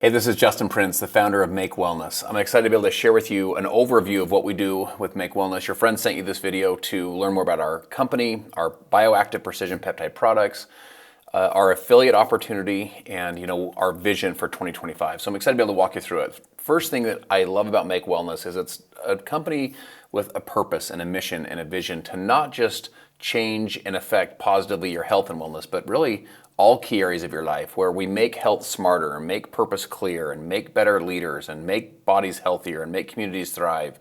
Hey, this is Justin Prince, the founder of Make Wellness. I'm excited to be able to share with you an overview of what we do with Make Wellness. Your friend sent you this video to learn more about our company, our Bioactive Precision Peptide products, our affiliate opportunity, and our vision for 2025. So I'm excited to be able to walk you through it. First thing that I love about Make Wellness is it's a company with a purpose and a mission and a vision to not just change and affect positively your health and wellness, but really all key areas of your life, where we make health smarter and make purpose clear and make better leaders and make bodies healthier and make communities thrive,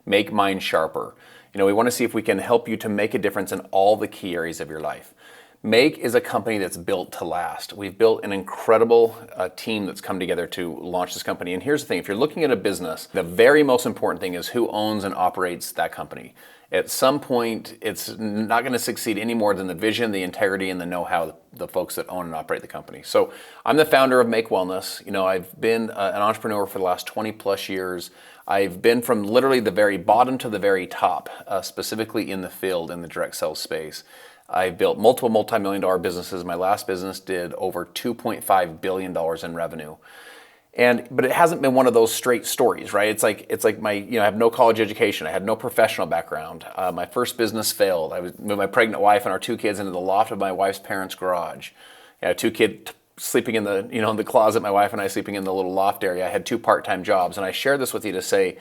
make minds sharper. We want to see if we can help you to make a difference in all the key areas of your life. Make is a company that's built to last. We've built an incredible team that's come together to launch this company. And here's the thing, if you're looking at a business, the very most important thing is who owns and operates that company. At some point, it's not going to succeed any more than the vision, the integrity, and the know-how, the folks that own and operate the company. So I'm the founder of Make Wellness. I've been an entrepreneur for the last 20 plus years. I've been from literally the very bottom to the very top, specifically in the field, in the direct sales space. I've built multiple multi-million-dollar businesses. My last business did over $2.5 billion in revenue. But it hasn't been one of those straight stories, right? It's like I have no college education. I had no professional background. My first business failed. I was with my pregnant wife and our two kids into the loft of my wife's parents' garage. I had two kids sleeping in the in the closet. My wife and I sleeping in the little loft area. I had two part-time jobs, and I share this with you to say,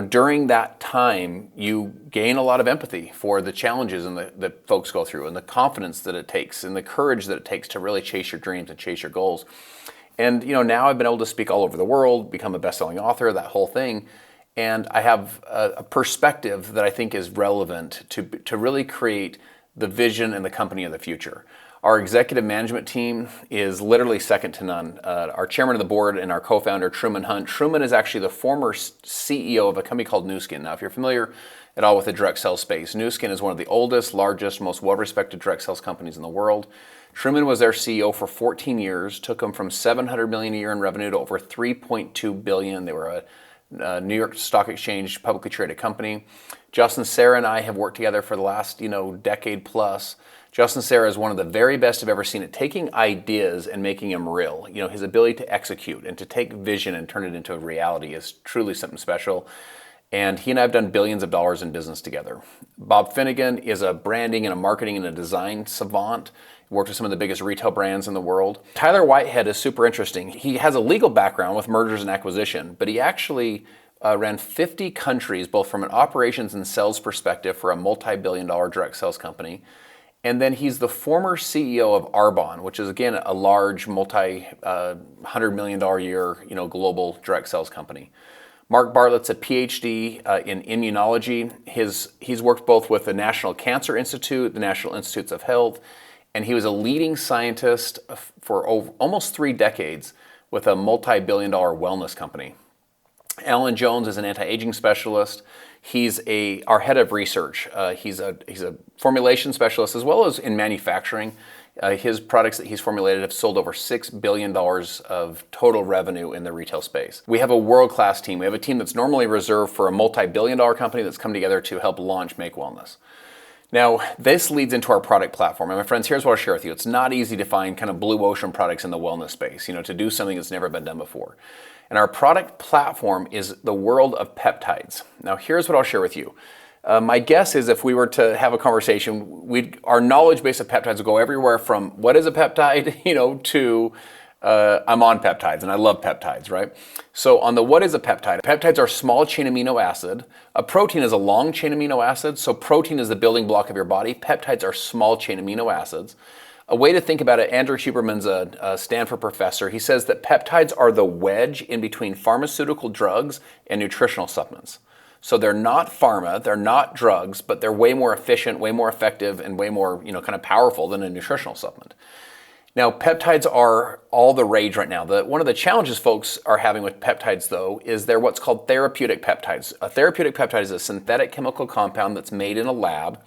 during that time, you gain a lot of empathy for the challenges that folks go through, and the confidence that it takes, and the courage that it takes to really chase your dreams and chase your goals. And now I've been able to speak all over the world, become a best-selling author, that whole thing. And I have a perspective that I think is relevant to really create the vision and the company of the future. Our executive management team is literally second to none. Our chairman of the board and our co-founder, Truman Hunt. Truman is actually the former CEO of a company called Nu Skin. Now, if you're familiar at all with the direct sales space, Nu Skin is one of the oldest, largest, most well-respected direct sales companies in the world. Truman was their CEO for 14 years, took them from $700 million a year in revenue to over $3.2 billion. They were a New York Stock Exchange publicly traded company. Justin, Sarah, and I have worked together for the last decade plus. Justin Sarah is one of the very best I've ever seen at taking ideas and making them real. His ability to execute and to take vision and turn it into a reality is truly something special. And he and I have done billions of dollars in business together. Bob Finnegan is a branding and a marketing and a design savant. He worked with some of the biggest retail brands in the world. Tyler Whitehead is super interesting. He has a legal background with mergers and acquisition, but he actually ran 50 countries, both from an operations and sales perspective, for a multi-billion-dollar direct sales company. And then he's the former CEO of Arbonne, which is, again, a large multi-$100 million a year global direct sales company. Mark Bartlett's a PhD in immunology. He's worked both with the National Cancer Institute, the National Institutes of Health, and he was a leading scientist for almost 3 decades with a multi-billion-dollar wellness company. Alan Jones is an anti-aging specialist. He's our head of research. He's a formulation specialist as well as in manufacturing. His products that he's formulated have sold over $6 billion of total revenue in the retail space. We have a world-class team. We have a team that's normally reserved for a multi-billion-dollar company that's come together to help launch Make Wellness. Now, this leads into our product platform. And my friends, here's what I'll share with you. It's not easy to find kind of blue ocean products in the wellness space, to do something that's never been done before. And our product platform is the world of peptides. Now, here's what I'll share with you. My guess is if we were to have a conversation, our knowledge base of peptides will go everywhere from what is a peptide, to I'm on peptides and I love peptides, right? So on the what is a peptide? Peptides are small chain amino acid. A protein is a long chain amino acid. So protein is the building block of your body. Peptides are small chain amino acids. A way to think about it, Andrew Huberman's a Stanford professor. He says that peptides are the wedge in between pharmaceutical drugs and nutritional supplements. So they're not pharma, they're not drugs, but they're way more efficient, way more effective, and way more kind of powerful than a nutritional supplement. Now, peptides are all the rage right now. One of the challenges folks are having with peptides, though, is they're what's called therapeutic peptides. A therapeutic peptide is a synthetic chemical compound that's made in a lab.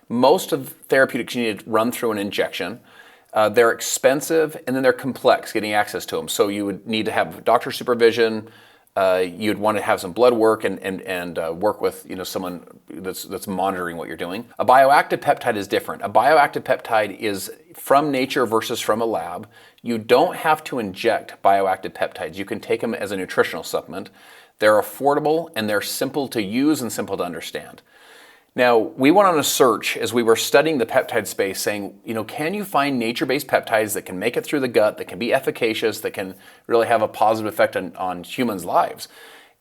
Most of therapeutics you need to run through an injection. They're expensive, and then they're complex getting access to them. So you would need to have doctor supervision, you'd want to have some blood work and work with someone that's monitoring what you're doing. A bioactive peptide is different. A bioactive peptide is from nature versus from a lab. You don't have to inject bioactive peptides. You can take them as a nutritional supplement. They're affordable and they're simple to use and simple to understand. Now, we went on a search as we were studying the peptide space saying, can you find nature-based peptides that can make it through the gut, that can be efficacious, that can really have a positive effect on humans' lives?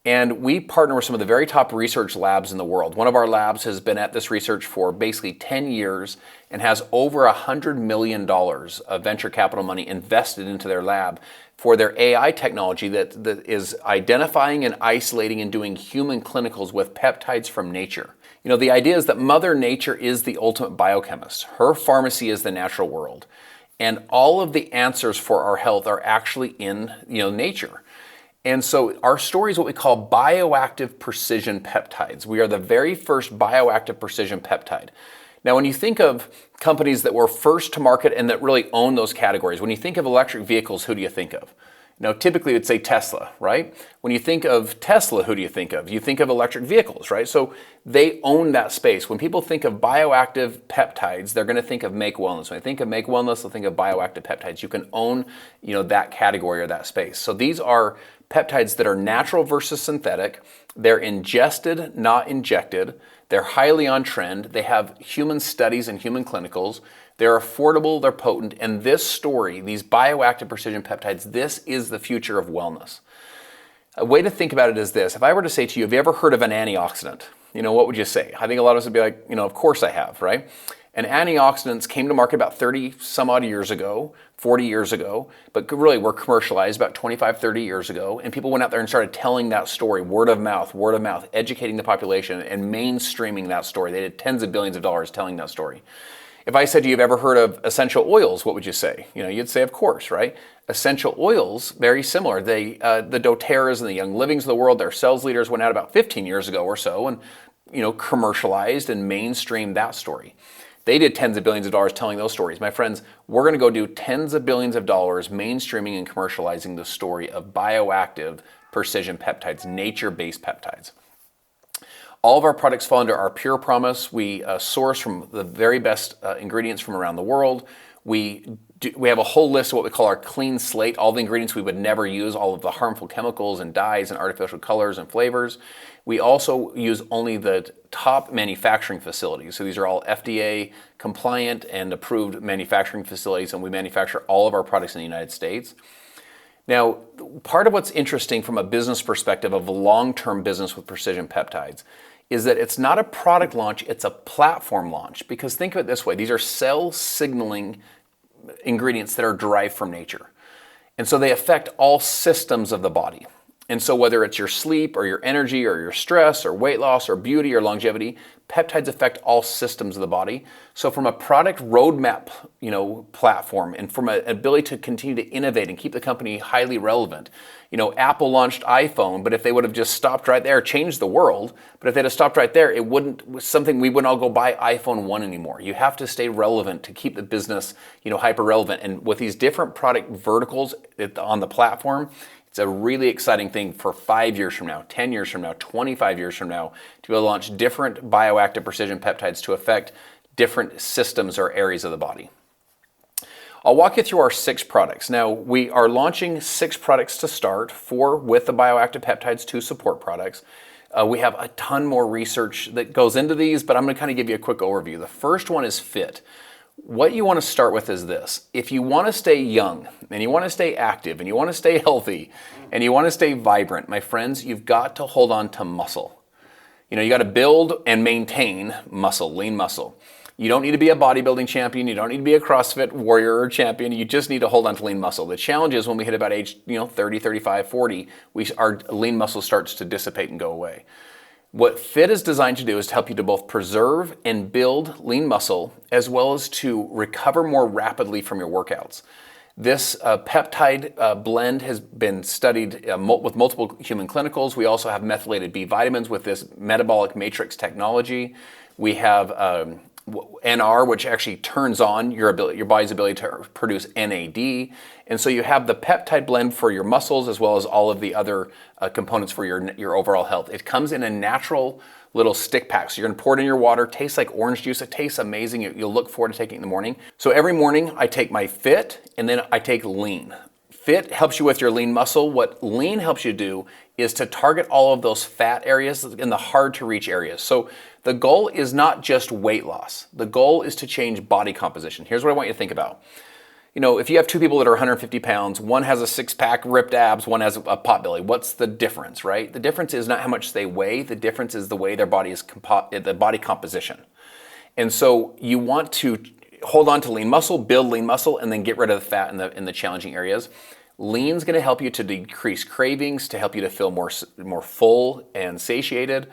And we partner with some of the very top research labs in the world. One of our labs has been at this research for basically 10 years and has over $100 million of venture capital money invested into their lab for their AI technology that is identifying and isolating and doing human clinicals with peptides from nature. The idea is that Mother Nature is the ultimate biochemist. Her pharmacy is the natural world. And all of the answers for our health are actually in nature. And so our story is what we call Bioactive Precision Peptides. We are the very first bioactive precision peptide. Now, when you think of companies that were first to market and that really own those categories, when you think of electric vehicles, who do you think of? Typically it's say Tesla, right? When you think of Tesla, who do you think of? You think of electric vehicles, right? So they own that space. When people think of bioactive peptides, they're going to think of Make Wellness. When they think of Make Wellness, they'll think of bioactive peptides. You can own, that category or that space. So these are peptides that are natural versus synthetic. They're ingested, not injected. They're highly on trend. They have human studies and human clinicals. They're affordable, they're potent, and this story, these bioactive precision peptides, this is the future of wellness. A way to think about it is this. If I were to say to you, have you ever heard of an antioxidant? What would you say? I think a lot of us would be like, of course I have, right? And antioxidants came to market about 30 some odd years ago, 40 years ago, but really were commercialized about 25, 30 years ago. And people went out there and started telling that story, word of mouth, educating the population and mainstreaming that story. They did tens of billions of dollars telling that story. If I said to you, have you ever heard of essential oils, what would you say? You'd say, of course, right? Essential oils, very similar. The doTERRAs and the Young Livings of the world, their sales leaders went out about 15 years ago or so and, commercialized and mainstreamed that story. They did tens of billions of dollars telling those stories. My friends, we're going to go do tens of billions of dollars mainstreaming and commercializing the story of bioactive precision peptides, nature-based peptides. All of our products fall under our Pure Promise. We source from the very best ingredients from around the world. We have a whole list of what we call our clean slate, all the ingredients we would never use, all of the harmful chemicals and dyes and artificial colors and flavors. We also use only the top manufacturing facilities. So these are all FDA compliant and approved manufacturing facilities, and we manufacture all of our products in the United States. Now, part of what's interesting from a business perspective of a long-term business with precision peptides is that it's not a product launch, it's a platform launch. Because think of it this way, these are cell signaling ingredients that are derived from nature. And so they affect all systems of the body. And so whether it's your sleep or your energy or your stress or weight loss or beauty or longevity, peptides affect all systems of the body. So from a product roadmap, platform and from an ability to continue to innovate and keep the company highly relevant, Apple launched iPhone, but if they would have just stopped right there, changed the world, but if they'd have stopped right there, it wouldn't, we wouldn't all go buy iPhone 1 anymore. You have to stay relevant to keep the business, hyper relevant. And with these different product verticals on the platform, it's a really exciting thing for 5 years from now, 10 years from now, 25 years from now, to be able to launch different bioactive precision peptides to affect different systems or areas of the body. I'll walk you through our 6 products. Now, we are launching 6 products to start, 4 with the bioactive peptides, 2 support products. We have a ton more research that goes into these, but I'm going to kind of give you a quick overview. The first one is fit. What you want to start with is this. If you want to stay young and you want to stay active and you want to stay healthy and you want to stay vibrant, my friends, you've got to hold on to muscle. You got to build and maintain muscle, lean muscle. You don't need to be a bodybuilding champion. You don't need to be a CrossFit warrior or champion. You just need to hold on to lean muscle. The challenge is when we hit about age 30, 35, 40, our lean muscle starts to dissipate and go away. What FIT is designed to do is to help you to both preserve and build lean muscle as well as to recover more rapidly from your workouts. This peptide blend has been studied with multiple human clinicals. We also have methylated B vitamins with this metabolic matrix technology. We have NR, which actually turns on your body's ability to produce NAD. And so you have the peptide blend for your muscles as well as all of the other components for your overall health. It comes in a natural little stick pack. So you're gonna pour it in your water, tastes like orange juice. It tastes amazing. You'll look forward to taking it in the morning. So every morning I take my Fit and then I take Lean. Fit helps you with your lean muscle. What Lean helps you do is to target all of those fat areas in the hard to reach areas. So the goal is not just weight loss. The goal is to change body composition. Here's what I want you to think about. If you have two people that are 150 pounds, one has a six-pack, ripped abs, one has a pot belly, what's the difference, right? The difference is not how much they weigh, the difference is the way their body is, the body composition. And so you want to hold on to lean muscle, build lean muscle, and then get rid of the fat in the challenging areas. Lean's gonna help you to decrease cravings, to help you to feel more full and satiated.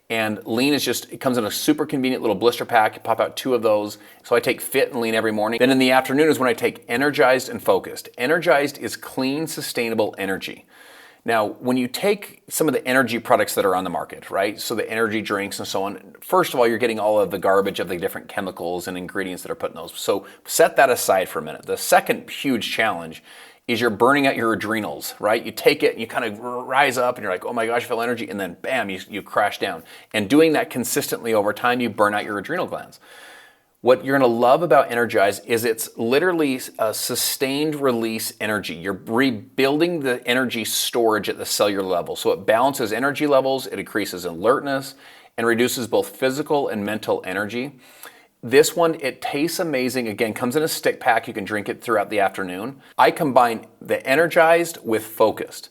And Lean it comes in a super convenient little blister pack. You pop out 2 of those. So I take Fit and Lean every morning. Then in the afternoon is when I take Energized and Focused. Energized is clean, sustainable energy. Now, when you take some of the energy products that are on the market, right? So the energy drinks and so on, first of all, you're getting all of the garbage of the different chemicals and ingredients that are put in those. So set that aside for a minute. The second huge challenge is you're burning out your adrenals, right? You take it and you kind of rise up and you're like, oh my gosh, I feel energy, and then bam, you crash down. And doing that consistently over time, you burn out your adrenal glands. What you're gonna love about Energize is it's literally a sustained release energy. You're rebuilding the energy storage at the cellular level. So it balances energy levels, it increases alertness, and reduces both physical and mental energy. This one, it tastes amazing. Again, comes in a stick pack. You can drink it throughout the afternoon. I combine the Energized with Focused.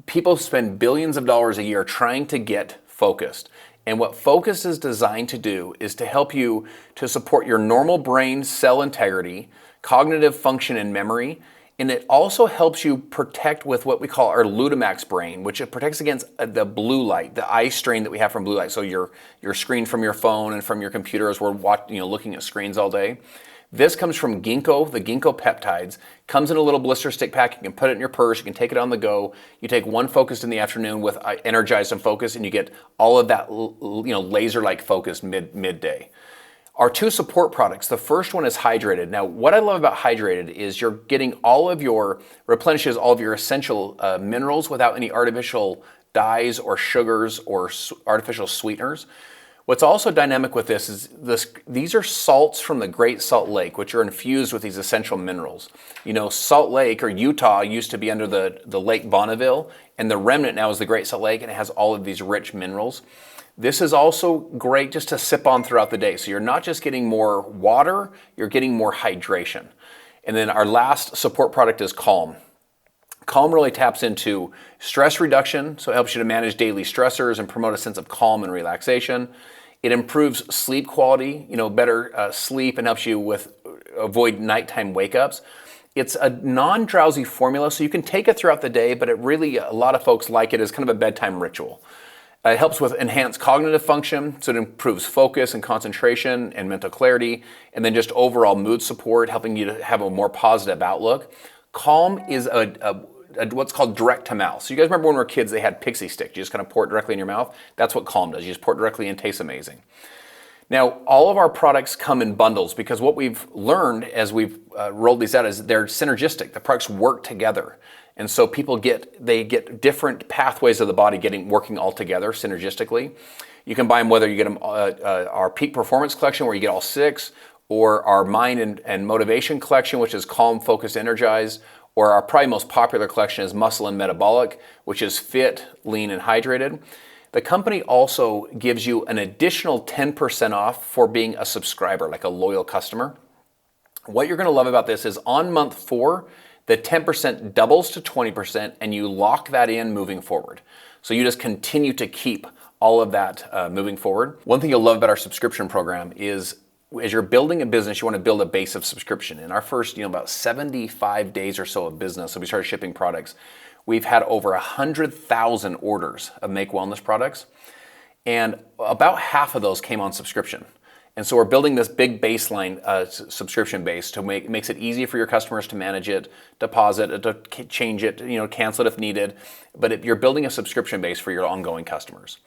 People spend billions of dollars a year trying to get focused. And what Focused is designed to do is to help you to support your normal brain cell integrity, cognitive function and memory, and it also helps you protect with what we call our Lutamax brain, which it protects against the blue light, the eye strain that we have from blue light. So your screen from your phone and from your computer as we're looking at screens all day. This comes from Ginkgo, the Ginkgo peptides. Comes in a little blister stick pack. You can put it in your purse. You can take it on the go. You take one Focused in the afternoon with Energized and Focused, and you get all of that laser-like focus midday. Our 2 support products, the first one is Hydrated. Now, what I love about Hydrated is you're getting replenishes all of your essential minerals without any artificial dyes or sugars or artificial sweeteners. What's also dynamic with this is these are salts from the Great Salt Lake, which are infused with these essential minerals. Salt Lake or Utah used to be under the Lake Bonneville, and the remnant now is the Great Salt Lake, and it has all of these rich minerals. This is also great just to sip on throughout the day. So you're not just getting more water, you're getting more hydration. And then our last support product is Calm. Calm really taps into stress reduction, so it helps you to manage daily stressors and promote a sense of calm and relaxation. It improves sleep quality, better sleep, and helps you avoid nighttime wake-ups. It's a non-drowsy formula, so you can take it throughout the day, but a lot of folks like it as kind of a bedtime ritual. It helps with enhanced cognitive function, so it improves focus and concentration and mental clarity, and then just overall mood support, helping you to have a more positive outlook. Calm is what's called direct to mouth. So you guys remember when we were kids, they had pixie stick. You just kind of pour it directly in your mouth. That's what Calm does. You just pour it directly and it tastes amazing. Now, all of our products come in bundles because what we've learned as we've rolled these out is they're synergistic. The products work together. And so people get different pathways of the body working all together synergistically. You can buy them whether you get them our Peak Performance Collection where you get all 6, or our Mind and Motivation Collection, which is Calm, Focus, Energized, or our probably most popular collection is Muscle and Metabolic, which is Fit, Lean, and Hydrated. The company also gives you an additional 10% off for being a subscriber, like a loyal customer. What you're gonna love about this is on month 4, the 10% doubles to 20% and you lock that in moving forward. So you just continue to keep all of that moving forward. One thing you'll love about our subscription program is as you're building a business, you want to build a base of subscription. In our first, about 75 days or so of business, so we started shipping products, we've had over 100,000 orders of Make Wellness products, and about half of those came on subscription. And so we're building this big baseline subscription base to makes it easy for your customers to manage it, deposit it, to change it, cancel it if needed. But you're building a subscription base for your ongoing customers.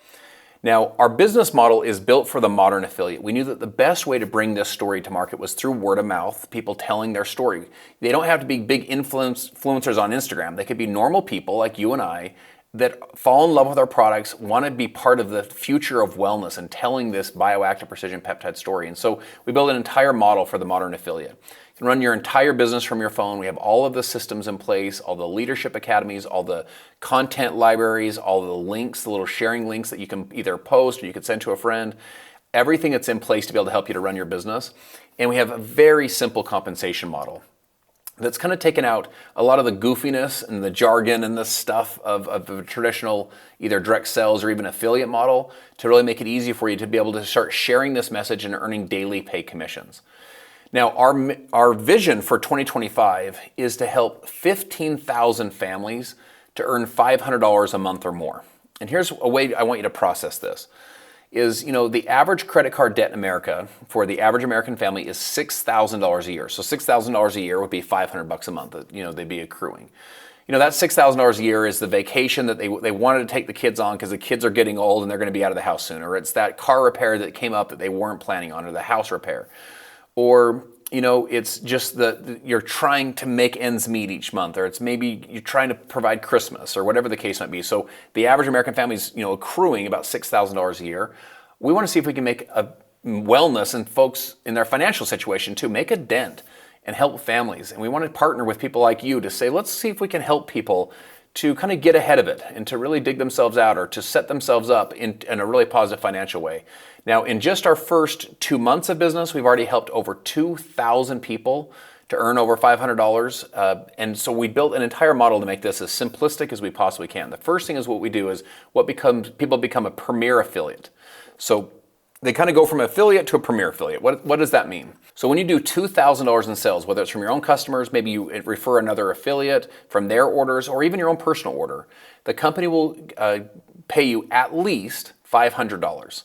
Now, our business model is built for the modern affiliate. We knew that the best way to bring this story to market was through word of mouth, people telling their story. They don't have to be big influencers on Instagram. They could be normal people like you and I that fall in love with our products, want to be part of the future of wellness and telling this bioactive precision peptide story. And so we build an entire model for the modern affiliate. You can run your entire business from your phone. We have all of the systems in place, all the leadership academies, all the content libraries, all the links, the little sharing links that you can either post or you can send to a friend. Everything that's in place to be able to help you to run your business. And we have a very simple compensation model that's kind of taken out a lot of the goofiness and the jargon and the stuff of the traditional either direct sales or even affiliate model to really make it easy for you to be able to start sharing this message and earning daily pay commissions. Now, our vision for 2025 is to help 15,000 families to earn $500 a month or more. And here's a way I want you to process this. Is, the average credit card debt in America for the average American family is $6,000 a year. So $6,000 a year would be $500 a month that, they'd be accruing. That $6,000 a year is the vacation that they wanted to take the kids on because the kids are getting old and they're going to be out of the house soon. Or it's that car repair that came up that they weren't planning on, or the house repair. Or, it's just that you're trying to make ends meet each month, or it's maybe you're trying to provide Christmas or whatever the case might be. So the average American family is, accruing about $6,000 a year. We want to see if we can make a wellness and folks in their financial situation too, make a dent and help families. And we want to partner with people like you to say, let's see if we can help people to kind of get ahead of it and to really dig themselves out or to set themselves up in a really positive financial way. Now, in just our first 2 months of business, we've already helped over 2,000 people to earn over $500. And so we built an entire model to make this as simplistic as we possibly can. The first thing is what we do is people become a premier affiliate. So they kind of go from affiliate to a premier affiliate. What does that mean? So when you do $2,000 in sales, whether it's from your own customers, maybe you refer another affiliate from their orders, or even your own personal order, the company will pay you at least $500.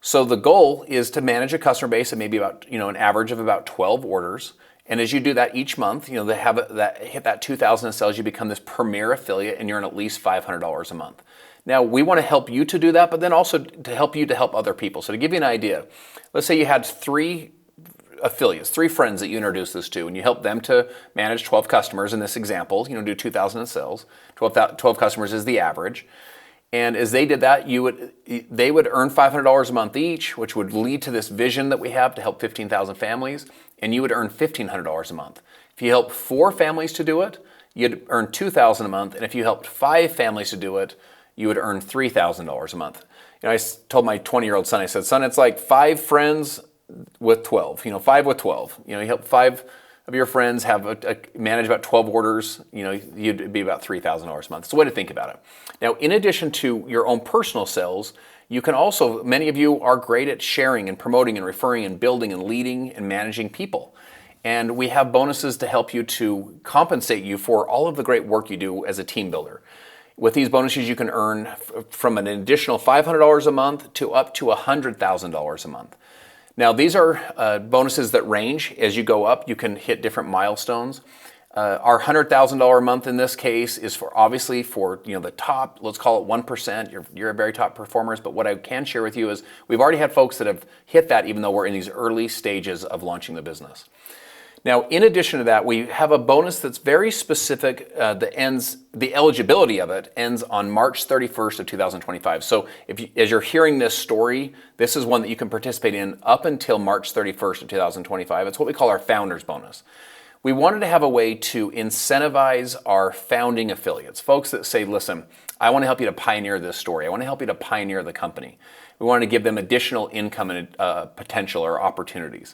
So the goal is to manage a customer base of maybe about, an average of about 12 orders. And as you do that each month, they hit that 2,000 in sales, you become this premier affiliate and you earn at least $500 a month. Now, we want to help you to do that, but then also to help you to help other people. So to give you an idea, let's say you had 3 affiliates, 3 friends that you introduced this to, and you help them to manage 12 customers in this example, do 2,000 in sales. 12 customers is the average. And as they did that, they would earn $500 a month each, which would lead to this vision that we have to help 15,000 families, and you would earn $1,500 a month. If you help 4 families to do it, you'd earn $2,000 a month, and if you helped 5 families to do it, you would earn $3,000 a month. I told my 20-year-old son, I said, son, it's like 5 friends with 12, 5 with 12. You help 5 of your friends manage about 12 orders, you'd be about $3,000 a month. It's a way to think about it. Now, in addition to your own personal sales, you can also, many of you are great at sharing and promoting and referring and building and leading and managing people. And we have bonuses to help you to compensate you for all of the great work you do as a team builder. With these bonuses, you can earn from an additional $500 a month to up to $100,000 a month. Now, these are bonuses that range. As you go up, you can hit different milestones. Our $100,000 a month in this case is obviously for the top, let's call it 1%. You're a very top performers, but what I can share with you is we've already had folks that have hit that even though we're in these early stages of launching the business. Now, in addition to that, we have a bonus that's very specific the eligibility of it ends on March 31st of 2025. So as you're hearing this story, this is one that you can participate in up until March 31st of 2025. It's what we call our founders bonus. We wanted to have a way to incentivize our founding affiliates, folks that say, listen, I want to help you to pioneer this story. I want to help you to pioneer the company. We want to give them additional income and potential or opportunities.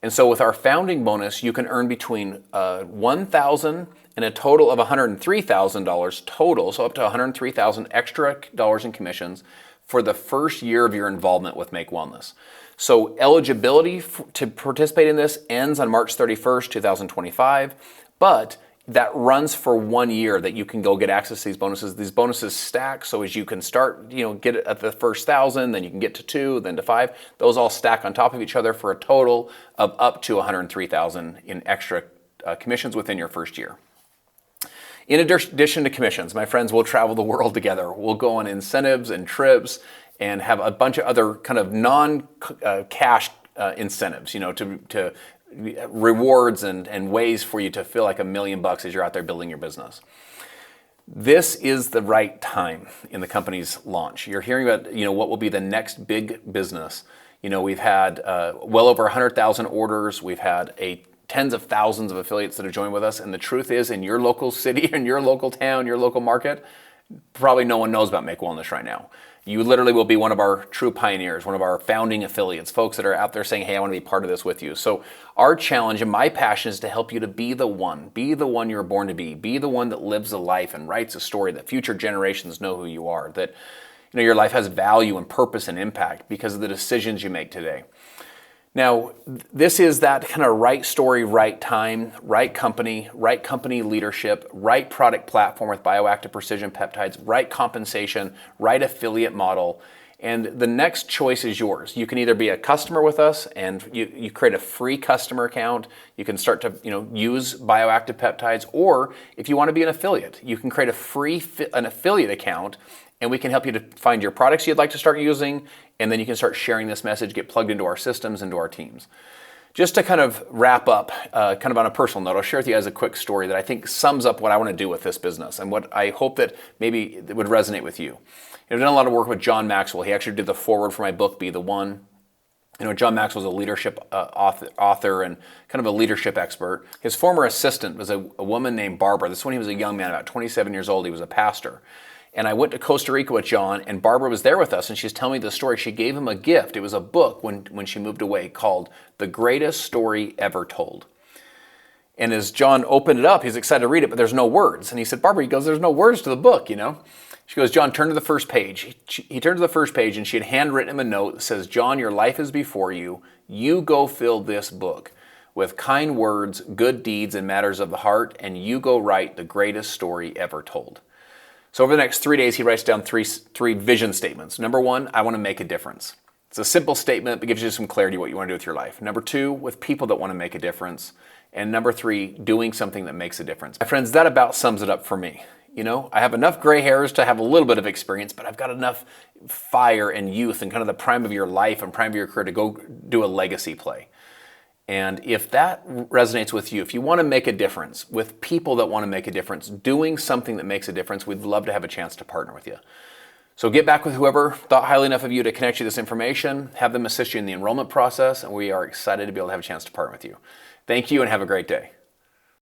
And so with our founding bonus, you can earn between $1,000 and a total of $103,000 total, so up to $103,000 extra dollars in commissions for the first year of your involvement with Make Wellness. So eligibility to participate in this ends on March 31st, 2025, but that runs for 1 year that you can go get access to these bonuses. These bonuses stack, so as you can start, get it at the first 1,000, then you can get to 2, then to 5. Those all stack on top of each other for a total of up to $103,000 in extra commissions within your first year. In addition to commissions, my friends, we'll travel the world together. We'll go on incentives and trips and have a bunch of other kind of non-cash incentives, to rewards and ways for you to feel like $1 million as you're out there building your business. This is the right time in the company's launch. You're hearing about, what will be the next big business. We've had well over 100,000 orders. We've had tens of thousands of affiliates that have joined with us. And the truth is, in your local city, in your local town, your local market, probably no one knows about Make Wellness right now. You literally will be one of our true pioneers, one of our founding affiliates, folks that are out there saying, hey, I want to be part of this with you. So our challenge and my passion is to help you to be the one you were born to be the one that lives a life and writes a story that future generations know who you are, that your life has value and purpose and impact because of the decisions you make today. Now, this is that kind of right story, right time, right company leadership, right product platform with Bioactive Precision Peptides, right compensation, right affiliate model. And the next choice is yours. You can either be a customer with us and you create a free customer account. You can start to use Bioactive Peptides, or if you want to be an affiliate, you can create an affiliate account, and we can help you to find your products you'd like to start using, and then you can start sharing this message, get plugged into our systems, into our teams. Just to kind of wrap up, kind of on a personal note, I'll share with you guys a quick story that I think sums up what I want to do with this business and what I hope that maybe would resonate with you. I've done a lot of work with John Maxwell. He actually did the foreword for my book, Be the One. John Maxwell is a leadership author and kind of a leadership expert. His former assistant was a woman named Barbara. This is when he was a young man, about 27 years old. He was a pastor. And I went to Costa Rica with John, and Barbara was there with us, and she's telling me the story. She gave him a gift. It was a book when she moved away called The Greatest Story Ever Told. And as John opened it up, he's excited to read it, but there's no words. And he said, Barbara, he goes, there's no words to the book, She goes, John, turn to the first page. He turned to the first page, and she had handwritten him a note that says, John, your life is before you. You go fill this book with kind words, good deeds, and matters of the heart, and you go write the greatest story ever told. So over the next 3 days, he writes down three vision statements. Number one, I want to make a difference. It's a simple statement, but gives you some clarity what you want to do with your life. Number two, with people that want to make a difference. And number three, doing something that makes a difference. My friends, that about sums it up for me. I have enough gray hairs to have a little bit of experience, but I've got enough fire and youth and kind of the prime of your life and prime of your career to go do a legacy play. And if that resonates with you, if you want to make a difference with people that want to make a difference, doing something that makes a difference, we'd love to have a chance to partner with you. So get back with whoever thought highly enough of you to connect you this information, have them assist you in the enrollment process, and we are excited to be able to have a chance to partner with you. Thank you and have a great day.